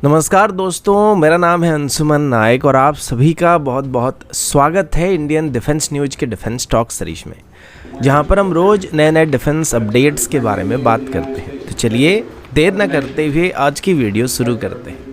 नमस्कार दोस्तों, मेरा नाम है अंशुमन नायक और आप सभी का बहुत बहुत स्वागत है इंडियन डिफेंस न्यूज के डिफेंस टॉक सीरीज में, जहां पर हम रोज नए नए डिफेंस अपडेट्स के बारे में बात करते हैं। तो चलिए देर न करते हुए आज की वीडियो शुरू करते हैं।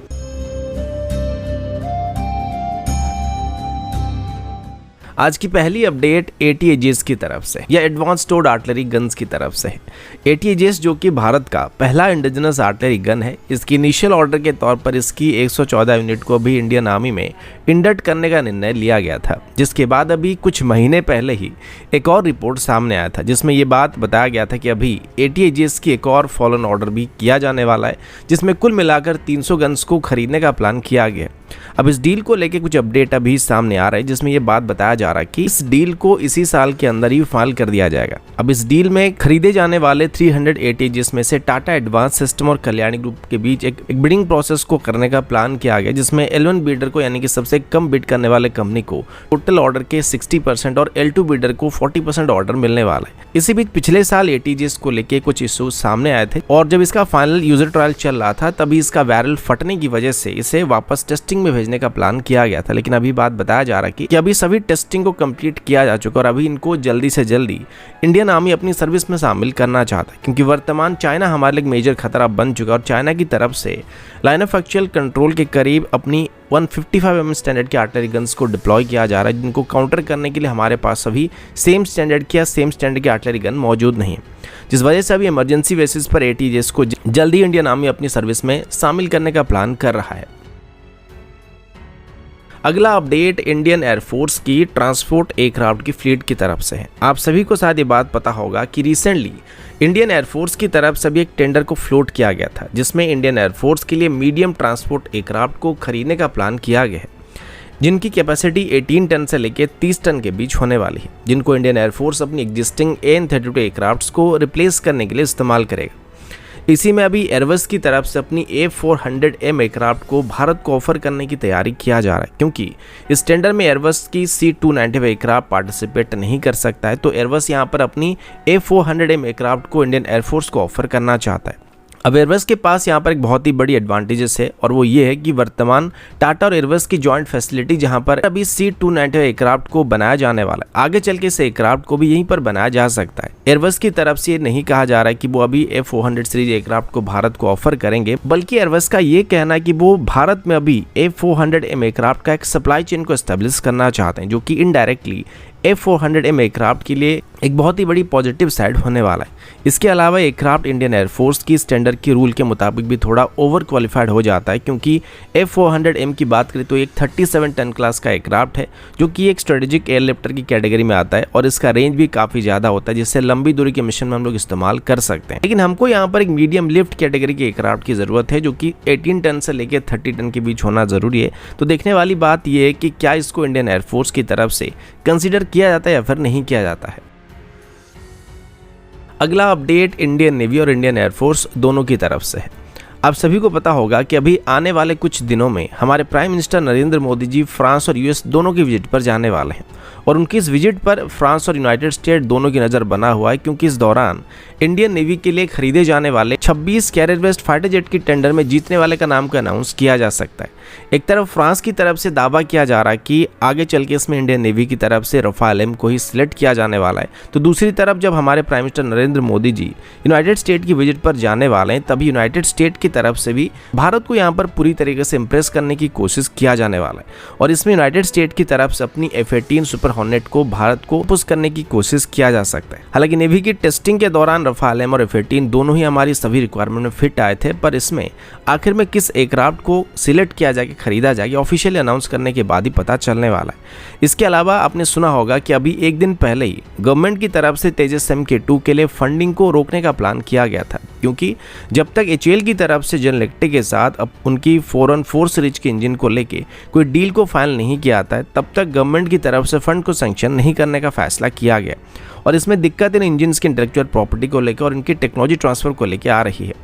आज की पहली अपडेट ATAGS की तरफ से या एडवांस टोड आर्टिलरी गन्स की तरफ से है। ATAGS जो कि भारत का पहला इंडिजिनस आर्टिलरी गन है, इसकी इनिशियल ऑर्डर के तौर पर इसकी 114 यूनिट को भी इंडियन आर्मी में इंडक्ट करने का निर्णय लिया गया था, जिसके बाद अभी कुछ महीने पहले ही एक और रिपोर्ट सामने आया था जिसमें ये बात बताया गया था कि अभी ATAGS की एक और फॉलन ऑर्डर भी किया जाने वाला है, जिसमें कुल मिलाकर 300 गन्स को खरीदने का प्लान किया गया। अब इस डील को लेके कुछ अपडेट अभी सामने आ रहा है, जिसमें ये बात बताया जा रहा है कि इस डील को इसी साल के अंदर ही फाइल कर दिया जाएगा। अब इस डील में खरीदे जाने वाले 300 ATAGS में से टाटा एडवांस सिस्टम और कल्याणी ग्रुप के बीच एक बिडिंग प्रोसेस को करने का प्लान किया गया, जिसमें L1 बिडर को यानी कि सबसे कम बिड करने वाले कंपनी को टोटल ऑर्डर के 60% और L2 बिडर को 40% ऑर्डर मिलने वाला है। इसी बीच पिछले साल ATAGS को लेके कुछ इश्यूज सामने आए थे और जब इसका फाइनल यूजर ट्रायल चल रहा था तभी इसका बैरल फटने की वजह से इसे वापस टेस्टिंग में भेजने का प्लान किया गया था। लेकिन अभी बात बताया जा रहा है कि अभी सभी टेस्टिंग को कंप्लीट किया जा चुका और अभी इनको जल्दी से जल्दी इंडियन आर्मी अपनी सर्विस में शामिल करना चाहता है, क्योंकि वर्तमान चाइना हमारे लिए एक मेजर खतरा बन चुका है और चाइना की तरफ से लाइन ऑफ एक्चुअल कंट्रोल के करीब अपनी 155 mm स्टैंडर्ड के आर्टिलरी गन्स को डिप्लॉय किया जा रहा है, जिनको काउंटर करने के लिए हमारे पास सभी सेम स्टैंडर्ड की आर्टिलरी गन मौजूद नहीं है, जिस वजह से अभी इमरजेंसी बेसिस पर ATAGS को जल्दी इंडियन आर्मी अपनी सर्विस में शामिल करने का प्लान कर रहा है। अगला अपडेट इंडियन एयरफोर्स की ट्रांसपोर्ट एयरक्राफ्ट की फ्लीट की तरफ से है। आप सभी को शायद ये बात पता होगा कि रिसेंटली इंडियन एयरफोर्स की तरफ से भी एक टेंडर को फ्लोट किया गया था, जिसमें इंडियन एयरफोर्स के लिए मीडियम ट्रांसपोर्ट एयरक्राफ्ट को खरीदने का प्लान किया गया है, जिनकी कैपेसिटी 18 टन से लेकर 30 टन के बीच होने वाली है, जिनको इंडियन एयरफोर्स अपनी एग्जिस्टिंग AN-32 एयरक्राफ्ट्स को रिप्लेस करने के लिए इस्तेमाल करेगा। इसी में अभी एयरबस की तरफ से अपनी A400M एयरक्राफ्ट को भारत को ऑफर करने की तैयारी किया जा रहा है, क्योंकि इस टेंडर में एयरबस की C295 एयरक्राफ्ट पार्टिसिपेट नहीं कर सकता है, तो एयरबस यहां पर अपनी A400M एयरक्राफ्ट को इंडियन एयरफोर्स को ऑफर करना चाहता है। अब एयरबस के पास यहाँ पर एक बहुत ही बड़ी एडवांटेजेस है और वो ये है कि वर्तमान टाटा और एयरबस की जॉइंट फैसिलिटी जहाँ पर अभी C295 एयरक्राफ्ट को बनाया जाने वाला है, आगे चल के इस एयरक्राफ्ट को भी यहीं पर बनाया जा सकता है। एयरबस की तरफ से ये नहीं कहा जा रहा है कि वो अभी A400 सीरीज एयरक्राफ्ट को भारत को ऑफर करेंगे, बल्कि एयरबस का ये कहना है कि वो भारत में अभी A400M एयरक्राफ्ट का एक सप्लाई चेन को एस्टेब्लिश करना चाहते हैं, जो कि इनडायरेक्टली A400M एयरक्राफ्ट के लिए एक बहुत ही बड़ी पॉजिटिव साइड होने वाला है। इसके अलावा एयरक्राफ्ट इंडियन एयरफोर्स की स्टैंडर्ड के रूल के मुताबिक भी थोड़ा ओवर क्वालिफाइड हो जाता है, क्योंकि A400M की बात करें तो एक 37 टन क्लास का एयरक्राफ्ट है, जो कि एक स्ट्रेटेजिक एयरलिफ्टर की कैटेगरी में आता है और इसका रेंज भी काफ़ी ज़्यादा होता है, जिससे लंबी दूरी के मिशन में हम लोग इस्तेमाल कर सकते हैं। लेकिन हमको यहाँ पर एक मीडियम लिफ्ट कैटेगरी के एयरक्राफ्ट की ज़रूरत है, जो कि 18 टन से लेकर 30 टन के बीच होना ज़रूरी है। तो देखने वाली बात यह है कि क्या इसको इंडियन एयरफोर्स की तरफ से कंसिडर किया जाता है या फिर नहीं किया जाता है। अगला अपडेट इंडियन नेवी और इंडियन एयरफोर्स दोनों की तरफ से है। आप सभी को पता होगा कि अभी आने वाले कुछ दिनों में हमारे prime minister Narendra Modi ji France और US दोनों की विजिट पर जाने वाले हैं और उनकी इस विजिट पर फ्रांस और यूनाइटेड स्टेट दोनों की नज़र बना हुआ है, क्योंकि इस दौरान इंडियन नेवी के लिए खरीदे जाने वाले 26 कैरियर बेस्ड फाइटर जेट की टेंडर में जीतने वाले का नाम को अनाउंस किया जा सकता है। एक तरफ फ्रांस की तरफ से दावा किया जा रहा है कि आगे चल के इसमें इंडियन नेवी की तरफ से रफाल M को ही सिलेक्ट किया जाने वाला है, तो दूसरी तरफ जब हमारे prime minister Narendra Modi ji United state की विजिट पर जाने वाले हैं, तभी यूनाइटेड स्टेट की तरफ से भी भारत को यहाँ पर पूरी तरीके से इंप्रेस करने की कोशिश किया जाने वाला है और इसमें यूनाइटेड स्टेट की तरफ से अपनी F-18 सुपर हॉर्नेट को भारत को पुश करने की कोशिश किया जा सकता है। हालांकि नेवी की टेस्टिंग के दौरान रफाल M और F-18 दोनों ही हमारी सभी रिक्वायरमेंट में फिट आए थे, पर इसमें आखिर में किस एयरक्राफ्ट को सिलेक्ट किया जाएगा, खरीदा जाएगा, ऑफिशियली अनाउंस करने के बाद ही पता चलने वाला है। इसके अलावा आपने सुना होगा कि अभी एक दिन पहले ही गवर्नमेंट की तरफ से तेजस MK2 के लिए फंडिंग को रोकने का प्लान किया गया था, क्योंकि जब तक HAL की तरफ से जनरल इलेक्ट्रिक के साथ अब उनकी 414 सीरीज के इंजन को लेके कोई डील को फाइनल नहीं किया आता है, तब तक गवर्नमेंट की तरफ से फंड को सैंक्शन नहीं करने का फैसला किया गया और इसमें दिक्कत इन इंजन की इंटेलेक्चुअल प्रॉपर्टी को लेकर और इनकी टेक्नोलॉजी ट्रांसफर को लेकर आ रही है।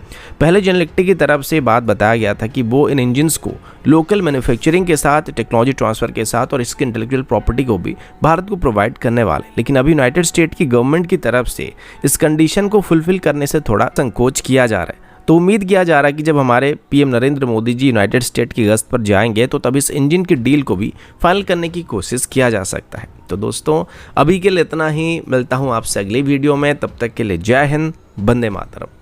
पहले जनरल इलेक्ट्रिक की तरफ से बात बताया गया था कि वो इन इंजन्स को लोकल मैन्युफैक्चरिंग के साथ, टेक्नोलॉजी ट्रांसफर के साथ और इसकी इंटेलेक्चुअल प्रॉपर्टी को भी भारत को प्रोवाइड करने वाले, लेकिन अभी यूनाइटेड स्टेट की गवर्नमेंट की तरफ से इस कंडीशन को फुलफिल करने से थोड़ा संकोच किया जा रहा है। तो उम्मीद किया जा रहा है कि जब हमारे PM Narendra Modi ji United state की गश्त पर जाएंगे तो तब इस इंजन की डील को भी फाइनल करने की कोशिश किया जा सकता है। तो दोस्तों अभी के लिए इतना ही, मिलता हूँ आपसे अगली वीडियो में, तब तक के लिए जय हिंद, वंदे मातरम।